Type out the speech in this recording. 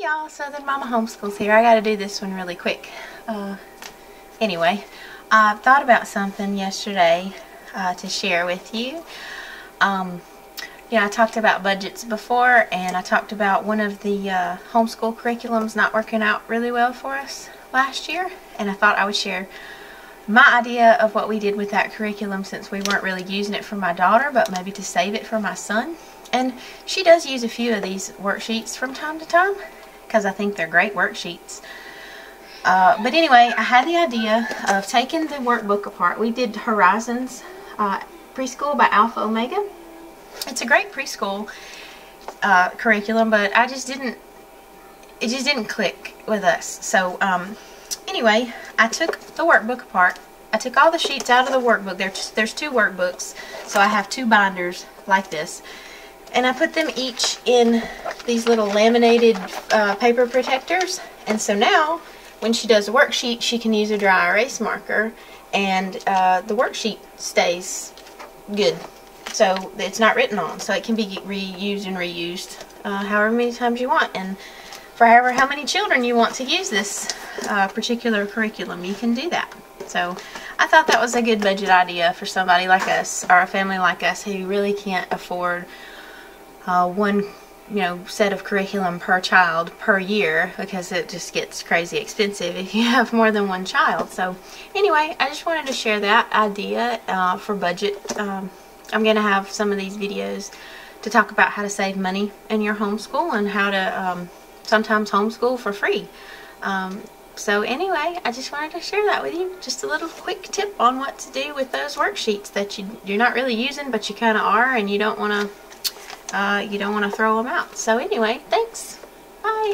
y'all, Southern Mama Homeschools here. I gotta do this one really quick. Anyway, I thought about something yesterday to share with you. I talked about budgets before, and I talked about one of the homeschool curriculums not working out really well for us last year, and I thought I would share my idea of what we did with that curriculum, since we weren't really using it for my daughter, but maybe to save it for my son. And she does use a few of these worksheets from time to time, because I think they're great worksheets. But anyway, I had the idea of taking the workbook apart. We did Horizons Preschool by Alpha Omega. It's a great preschool curriculum, but it just didn't click with us. So anyway, I took the workbook apart. I took all the sheets out of the workbook. There's two workbooks, so I have two binders like this. And I put them each in these little laminated paper protectors. And so now, when she does a worksheet, she can use a dry erase marker, and the worksheet stays good. So it's not written on, so it can be reused and reused however many times you want. And for however how many children you want to use this particular curriculum, you can do that. So I thought that was a good budget idea for somebody like us, or a family like us, who really can't afford one set of curriculum per child per year, because it just gets crazy expensive if you have more than one child. So anyway, I just wanted to share that idea for budget. I'm going to have some of these videos to talk about how to save money in your homeschool, and how to sometimes homeschool for free. So anyway, I just wanted to share that with you. Just a little quick tip on what to do with those worksheets that you're not really using, but you kind of are, and you don't want to throw them out. So anyway, thanks. Bye.